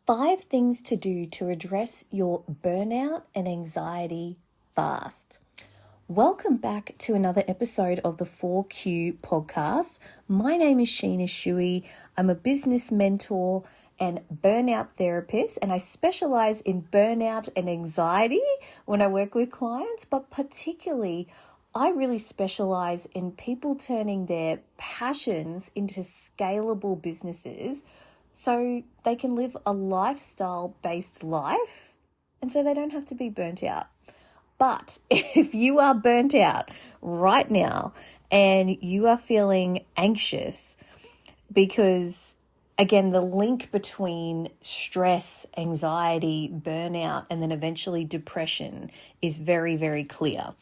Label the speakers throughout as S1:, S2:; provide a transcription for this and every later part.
S1: 5 things to do to address your burnout and anxiety fast. Welcome back to another episode of the 4Q podcast. My name is Sheena Shuey. I'm a business mentor and burnout therapist, and I specialize in burnout and anxiety when I work with clients, but particularly I really specialize in people turning their passions into scalable businesses so they can live a lifestyle-based life and so they don't have to be burnt out. But if you are burnt out right now and you are feeling anxious because, again, the link between stress, anxiety, burnout, and then eventually depression is very, very clear.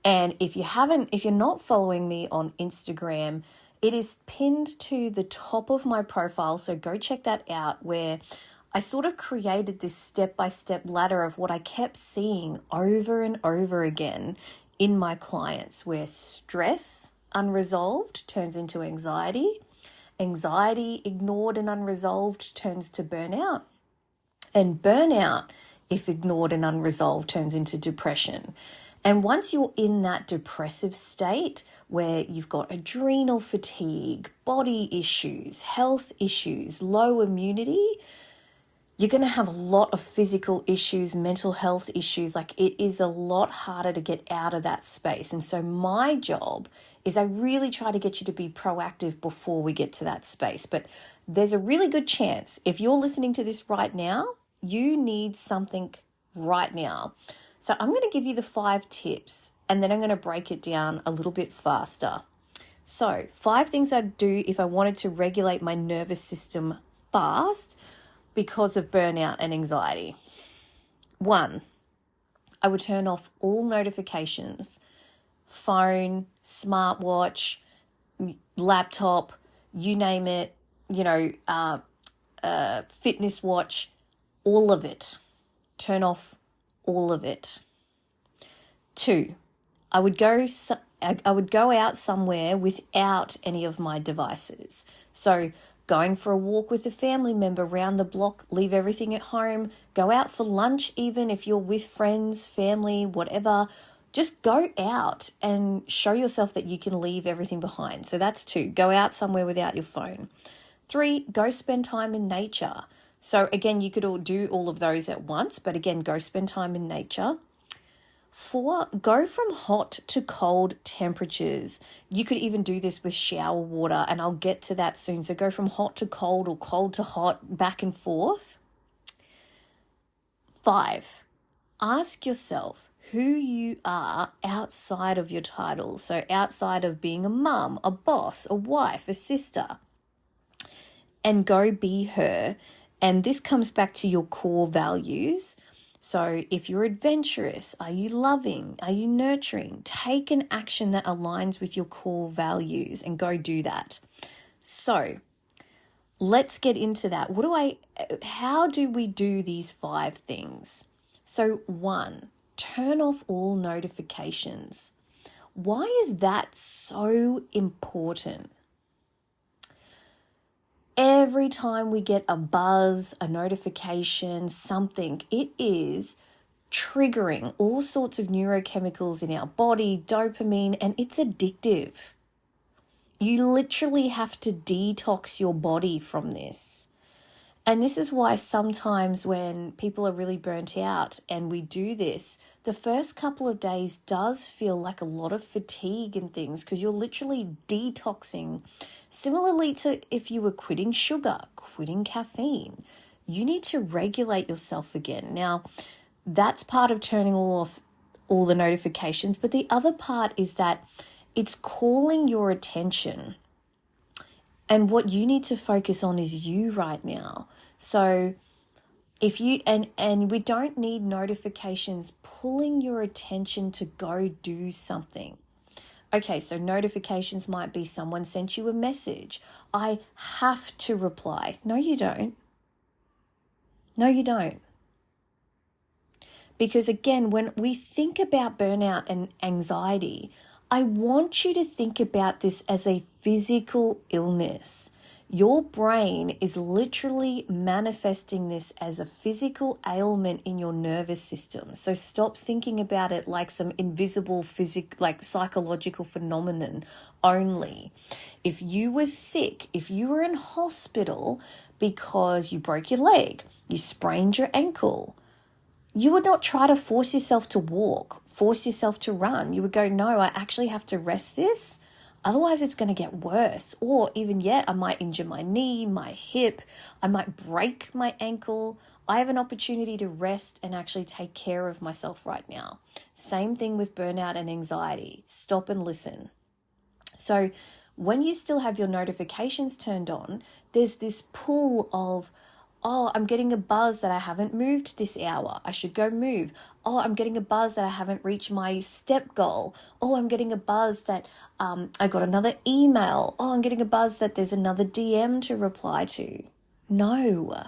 S1: And if you're not following me on Instagram, it is pinned to the top of my profile, so go check that out, where I sort of created this step-by-step ladder of what I kept seeing over and over again in my clients, where stress unresolved turns into anxiety, anxiety ignored and unresolved turns to burnout, and burnout, if ignored and unresolved, turns into depression. And once you're in that depressive state where you've got adrenal fatigue, body issues, health issues, low immunity, you're going to have a lot of physical issues, mental health issues. Like, it is a lot harder to get out of that space. And so my job is I really try to get you to be proactive before we get to that space. But there's a really good chance if you're listening to this right now, you need something right now. So I'm going to give you the 5 tips and then I'm going to break it down a little bit faster. So 5 things I'd do if I wanted to regulate my nervous system fast because of burnout and anxiety. 1, I would turn off all notifications, phone, smartwatch, laptop, you name it, fitness watch, all of it. Turn off all of it. 2, I would go out somewhere without any of my devices. So going for a walk with a family member around the block, leave everything at home, go out for lunch even if you're with friends, family, whatever. Just go out and show yourself that you can leave everything behind. So that's 2, go out somewhere without your phone. 3, go spend time in nature. So again, you could all do all of those at once, but again, go spend time in nature. 4, go from hot to cold temperatures. You could even do this with shower water, and I'll get to that soon. So go from hot to cold or cold to hot, back and forth. 5, ask yourself who you are outside of your title. So outside of being a mum, a boss, a wife, a sister, and go be her. And this comes back to your core values. So if you're adventurous, are you loving? Are you nurturing? Take an action that aligns with your core values and go do that. So let's get into that. How do we do these 5 things? So 1, turn off all notifications. Why is that so important? Every time we get a buzz, a notification, something, it is triggering all sorts of neurochemicals in our body, dopamine, and it's addictive. You literally have to detox your body from this. And this is why sometimes when people are really burnt out and we do this, the first couple of days does feel like a lot of fatigue and things because you're literally detoxing. Similarly to if you were quitting sugar, quitting caffeine, you need to regulate yourself again. Now, that's part of turning off all the notifications, but the other part is that it's calling your attention. And what you need to focus on is you right now. So if you, and we don't need notifications pulling your attention to go do something. Okay, so notifications might be someone sent you a message. I have to reply. No, you don't. No, you don't. Because again, when we think about burnout and anxiety, I want you to think about this as a physical illness. Your brain is literally manifesting this as a physical ailment in your nervous system. So stop thinking about it like some invisible psychological phenomenon only. If you were sick, if you were in hospital because you broke your leg, you sprained your ankle, you would not try to force yourself to walk, force yourself to run. You would go, no, I actually have to rest this. Otherwise, it's going to get worse. Or even yet, I might injure my knee, my hip. I might break my ankle. I have an opportunity to rest and actually take care of myself right now. Same thing with burnout and anxiety. Stop and listen. So when you still have your notifications turned on, there's this pull of, oh, I'm getting a buzz that I haven't moved this hour. I should go move. Oh, I'm getting a buzz that I haven't reached my step goal. Oh, I'm getting a buzz that I got another email. Oh, I'm getting a buzz that there's another DM to reply to. No,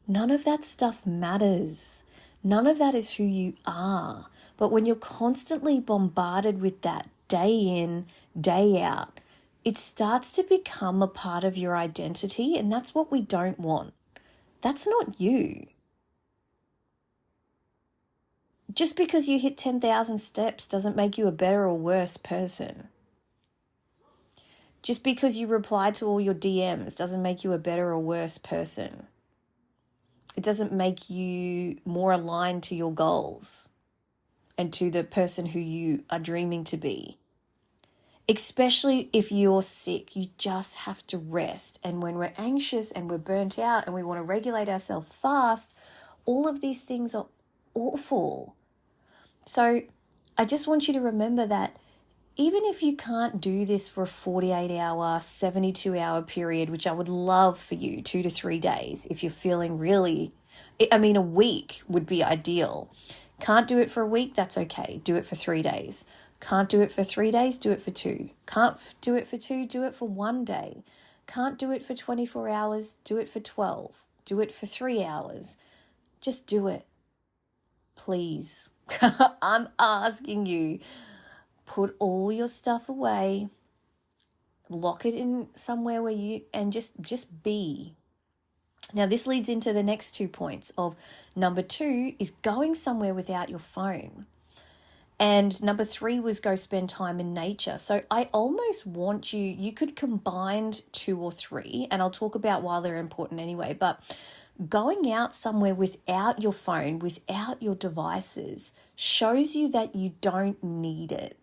S1: none of that stuff matters. None of that is who you are. But when you're constantly bombarded with that day in, day out, it starts to become a part of your identity, and that's what we don't want. That's not you. Just because you hit 10,000 steps doesn't make you a better or worse person. Just because you reply to all your DMs doesn't make you a better or worse person. It doesn't make you more aligned to your goals and to the person who you are dreaming to be. Especially if you're sick, you just have to rest. And when we're anxious and we're burnt out and we want to regulate ourselves fast, all of these things are awful. So I just want you to remember that even if you can't do this for a 48-hour, 72-hour period, which I would love for you, 2 to 3 days, if you're feeling really, a week would be ideal. Can't do it for a week, that's okay. Do it for 3 days. Can't do it for 3 days, do it for 2. Can't do it for 2, do it for 1 day. Can't do it for 24 hours, do it for 12. Do it for 3 hours. Just do it. Please. I'm asking you. Put all your stuff away. Lock it in somewhere where and just be. Now, this leads into the next 2 points of number 2 is going somewhere without your phone. And number 3 was go spend time in nature. So I almost want you could combine 2 or 3, and I'll talk about why they're important anyway, but going out somewhere without your phone, without your devices, shows you that you don't need it.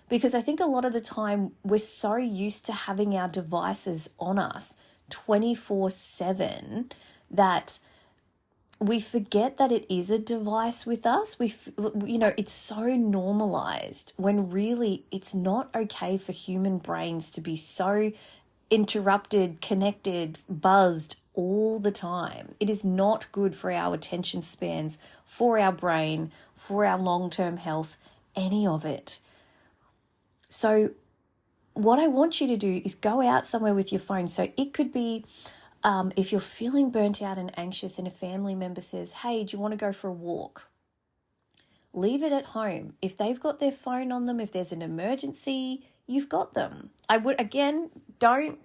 S1: Because I think a lot of the time we're so used to having our devices on us 24/7 that we forget that it is a device with us. It's so normalized when really it's not okay for human brains to be so interrupted, connected, buzzed all the time. It is not good for our attention spans, for our brain, for our long-term health, any of it. So what I want you to do is go out somewhere with your phone. So it could be if you're feeling burnt out and anxious and a family member says, hey, do you want to go for a walk? Leave it at home. If they've got their phone on them, if there's an emergency, you've got them. I would, again, don't,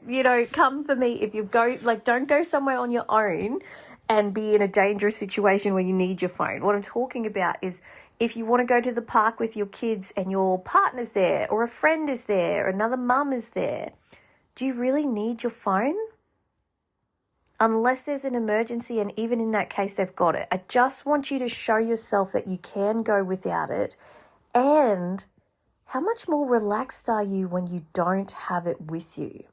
S1: come for me if you go, don't go somewhere on your own and be in a dangerous situation where you need your phone. What I'm talking about is if you want to go to the park with your kids and your partner's there or a friend is there, or another mum is there, do you really need your phone? Unless there's an emergency, and even in that case, they've got it. I just want you to show yourself that you can go without it. And how much more relaxed are you when you don't have it with you?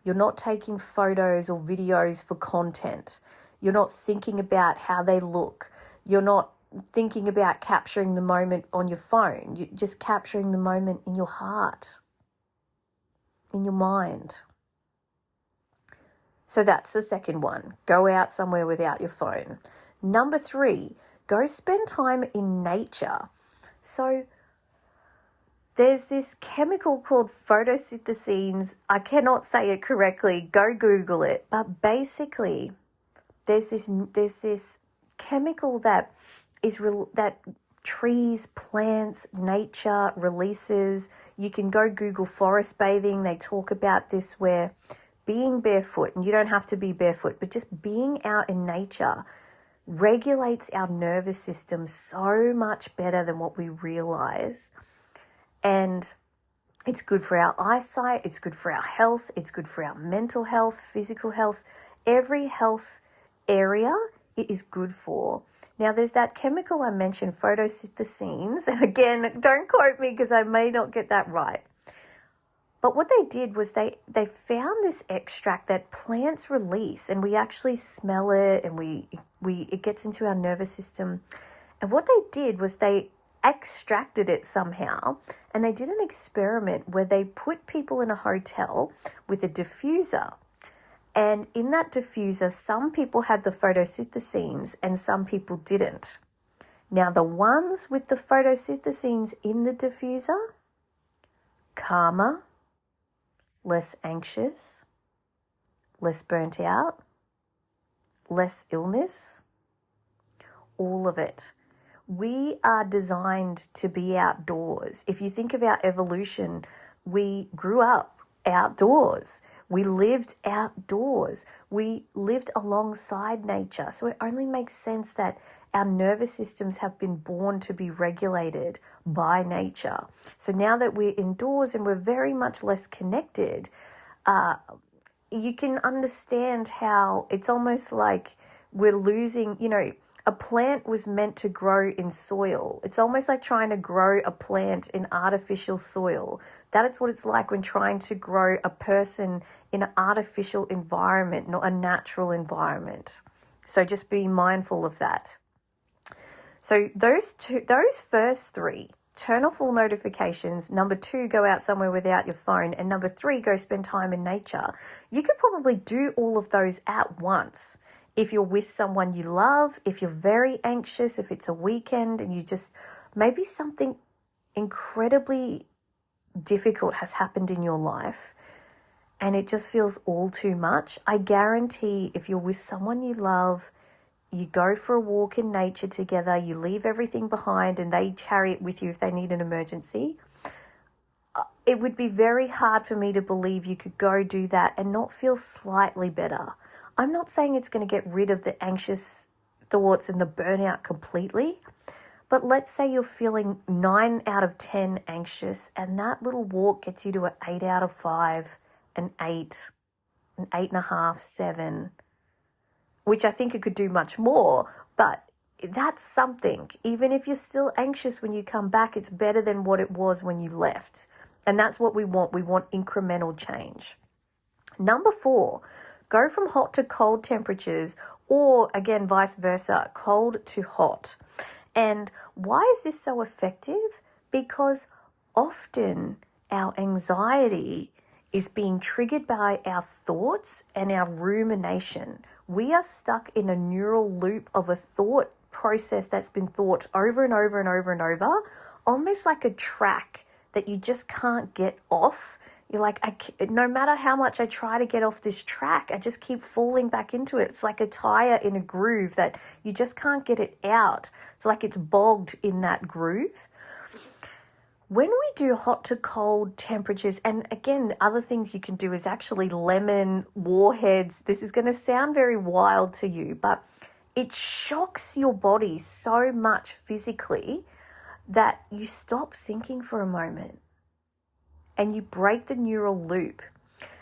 S1: You're not taking photos or videos for content. You're not thinking about how they look. You're not thinking about capturing the moment on your phone. You're just capturing the moment in your heart, in your mind. So that's the second one. Go out somewhere without your phone. Number 3, go spend time in nature. So there's this chemical called photosynthesis. I cannot say it correctly. Go Google it. But basically, there's this chemical that trees, plants, nature releases. You can go Google forest bathing. They talk about this, where being barefoot, and you don't have to be barefoot, but just being out in nature regulates our nervous system so much better than what we realize. And it's good for our eyesight, it's good for our health, it's good for our mental health, physical health. Every health area it is good for. Now, there's that chemical I mentioned, photosynthesis, and again, don't quote me because I may not get that right. But what they did was they found this extract that plants release, and we actually smell it, and it gets into our nervous system. And what they did was they extracted it somehow, and they did an experiment where they put people in a hotel with a diffuser. And in that diffuser, some people had the photosynthesis and some people didn't. Now, the ones with the photosynthesis in the diffuser, calmer, less anxious, less burnt out, less illness, all of it. We are designed to be outdoors. If you think of our evolution, we grew up outdoors. We lived outdoors. We lived alongside nature. So it only makes sense that our nervous systems have been born to be regulated by nature. So now that we're indoors and we're very much less connected, you can understand how it's almost like we're losing, a plant was meant to grow in soil. It's almost like trying to grow a plant in artificial soil. That is what it's like when trying to grow a person in an artificial environment, not a natural environment. So just be mindful of that. So those first three, turn off all notifications. Number 2, go out somewhere without your phone. And number 3, go spend time in nature. You could probably do all of those at once. If you're with someone you love, if you're very anxious, if it's a weekend and you just, maybe something incredibly difficult has happened in your life and it just feels all too much. I guarantee if you're with someone you love, you go for a walk in nature together, you leave everything behind and they carry it with you if they need an emergency. It would be very hard for me to believe you could go do that and not feel slightly better. I'm not saying it's going to get rid of the anxious thoughts and the burnout completely, but let's say you're feeling 9 out of 10 anxious and that little walk gets you to an 8 out of 5, an 8, an 8.5, 7, which I think it could do much more, but that's something. Even if you're still anxious when you come back, it's better than what it was when you left. And that's what we want. We want incremental change. Number 4, go from hot to cold temperatures, or again, vice versa, cold to hot. And why is this so effective? Because often our anxiety is being triggered by our thoughts and our rumination. We are stuck in a neural loop of a thought process that's been thought over and over and over and over, almost like a track that you just can't get off. You're like, no matter how much I try to get off this track, I just keep falling back into it. It's like a tire in a groove that you just can't get it out. It's like it's bogged in that groove. When we do hot to cold temperatures, and again, the other things you can do is actually lemon, warheads. This is going to sound very wild to you, but it shocks your body so much physically that you stop thinking for a moment. And you break the neural loop.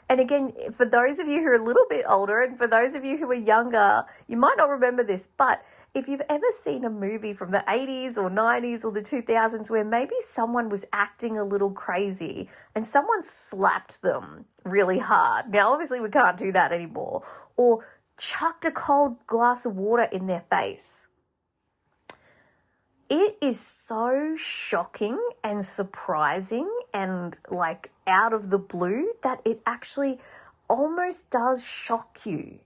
S1: And again, for those of you who are a little bit older and for those of you who are younger, you might not remember this, but if you've ever seen a movie from the 80s or 90s or the 2000s where maybe someone was acting a little crazy and someone slapped them really hard. Now, obviously we can't do that anymore. Or chucked a cold glass of water in their face. It is so shocking and surprising and like out of the blue that it actually almost does shock you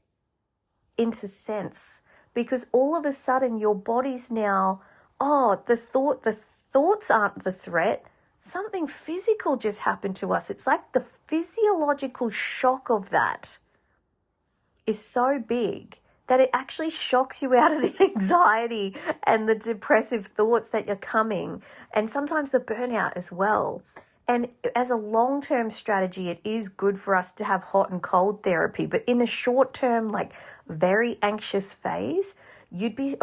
S1: into sense, because all of a sudden your body's now, the thoughts aren't the threat. Something physical just happened to us. It's like the physiological shock of that is so big that it actually shocks you out of the anxiety and the depressive thoughts that are coming, and sometimes the burnout as well. And as a long-term strategy, it is good for us to have hot and cold therapy. But in the short-term, like very anxious phase, you'd be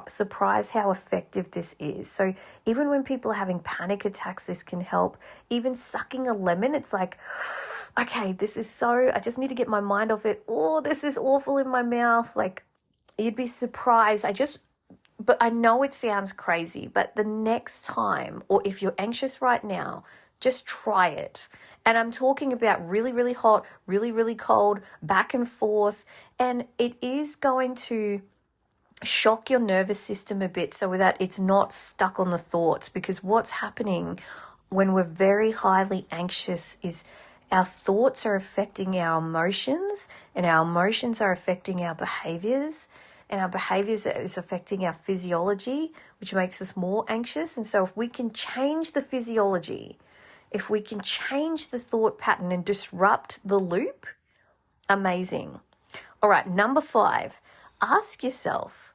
S1: surprised how effective this is. So even when people are having panic attacks, this can help. Even sucking a lemon, it's like, okay, I just need to get my mind off it. Oh, this is awful in my mouth. Like, you'd be surprised. But I know it sounds crazy, but the next time, or if you're anxious right now, just try it. And I'm talking about really, really hot, really, really cold, back and forth. And it is going to shock your nervous system a bit so that it's not stuck on the thoughts. Because what's happening when we're very highly anxious is our thoughts are affecting our emotions, and our emotions are affecting our behaviors, and our behaviors is affecting our physiology, which makes us more anxious. And so if we can change the physiology, if we can change the thought pattern and disrupt the loop, amazing. All right, number 5, ask yourself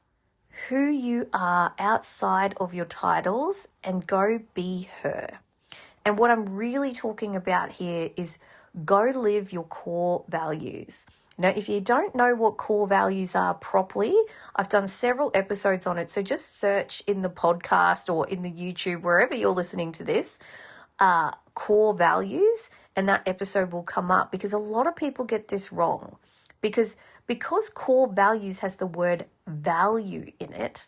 S1: who you are outside of your titles and go be her. And what I'm really talking about here is go live your core values. Now, if you don't know what core values are properly, I've done several episodes on it. So just search in the podcast or in the YouTube, wherever you're listening to this, core values, and that episode will come up, because a lot of people get this wrong. Because core values has the word value in it,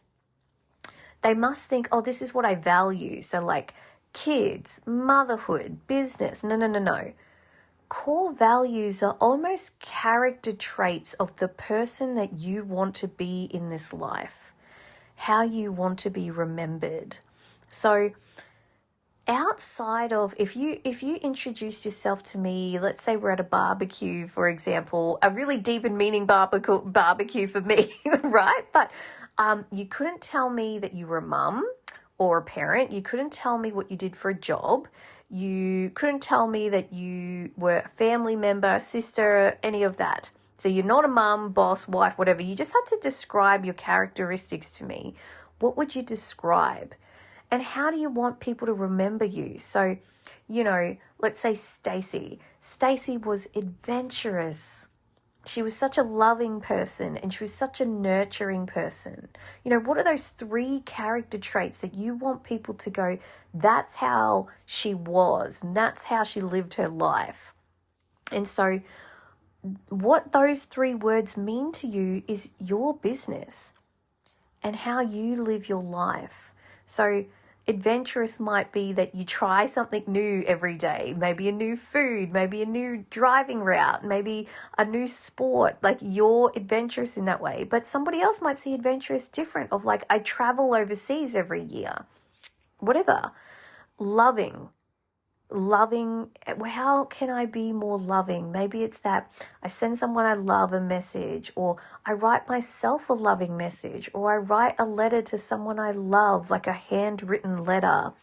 S1: they must think, oh, this is what I value. So like kids, motherhood, business. No. Core values are almost character traits of the person that you want to be in this life, how you want to be remembered. So outside of, if you introduced yourself to me, let's say we're at a barbecue, for example, a really deep and meaning barbecue for me, right? But you couldn't tell me that you were a mum or a parent. You couldn't tell me what you did for a job. You couldn't tell me that you were a family member, sister, any of that. So you're not a mum, boss, wife, whatever. You just had to describe your characteristics to me. What would you describe? And how do you want people to remember you? So, let's say Stacy. Stacy was adventurous. She was such a loving person, and she was such a nurturing person. What are those 3 character traits that you want people to go, that's how she was, and that's how she lived her life? And so what those 3 words mean to you is your business and how you live your life. So adventurous might be that you try something new every day, maybe a new food, maybe a new driving route, maybe a new sport. Like, you're adventurous in that way. But somebody else might see adventurous different, of like, I travel overseas every year, whatever. Loving, how can I be more loving? Maybe it's that I send someone I love a message, or I write myself a loving message, or I write a letter to someone I love, like a handwritten letter,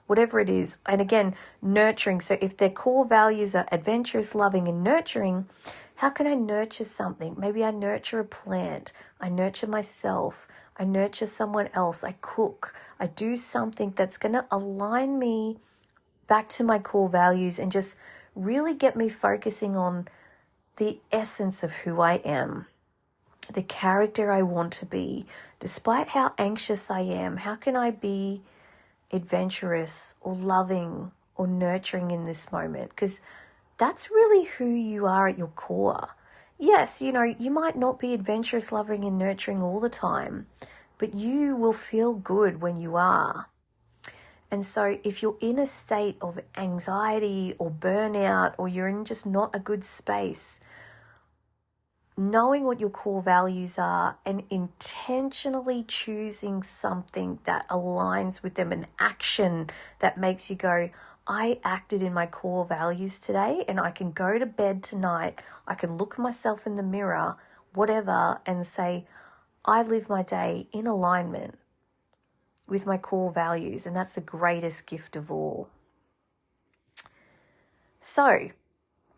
S1: whatever it is. And again, nurturing. So if their core values are adventurous, loving, and nurturing, how can I nurture something? Maybe I nurture a plant, I nurture myself, I nurture someone else, I cook, I do something that's going to align me back to my core values and just really get me focusing on the essence of who I am, the character I want to be. Despite how anxious I am, how can I be adventurous or loving or nurturing in this moment? Because that's really who you are at your core. Yes, you might not be adventurous, loving, and nurturing all the time, but you will feel good when you are. And so if you're in a state of anxiety or burnout, or you're in just not a good space, knowing what your core values are and intentionally choosing something that aligns with them, an action that makes you go, I acted in my core values today, and I can go to bed tonight, I can look myself in the mirror, whatever, and say, I live my day in alignment with my core values, and that's the greatest gift of all. So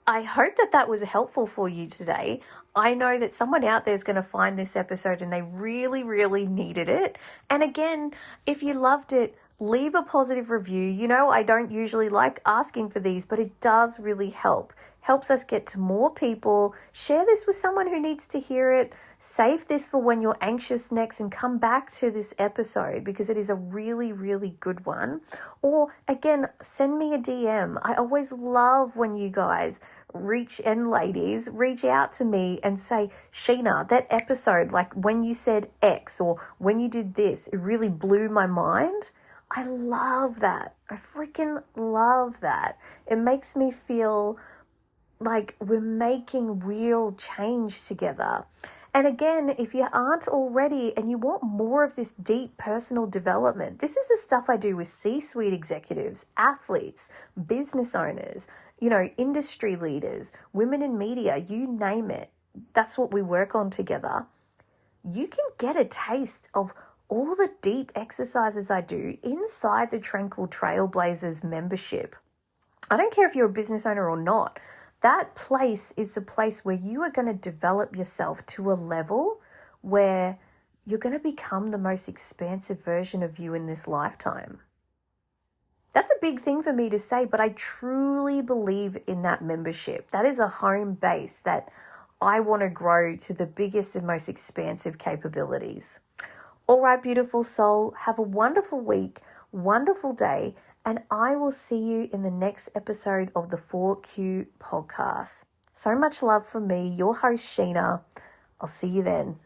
S1: I hope that that was helpful for you today. I know that someone out there is going to find this episode and they really, really needed it. And again, if you loved it, leave a positive review. You know, I don't usually like asking for these, but it does really help. Helps us get to more people. Share this with someone who needs to hear it. Save this for when you're anxious next and come back to this episode because it is a really, really good one. Or again, send me a DM. I always love when you guys and ladies reach out to me and say, Sheena, that episode, like when you said X or when you did this, it really blew my mind. I love that. I freaking love that. It makes me feel like we're making real change together. And again, if you aren't already and you want more of this deep personal development, this is the stuff I do with C-suite executives, athletes, business owners, you know, industry leaders, women in media, you name it. That's what we work on together. You can get a taste of all the deep exercises I do inside the Tranquil Trailblazers membership. I don't care if you're a business owner or not. That place is the place where you are going to develop yourself to a level where you're going to become the most expansive version of you in this lifetime. That's a big thing for me to say, but I truly believe in that membership. That is a home base that I want to grow to the biggest and most expansive capabilities. All right, beautiful soul, have a wonderful week, wonderful day, and I will see you in the next episode of the 4Q podcast. So much love from me, your host, Sheena. I'll see you then.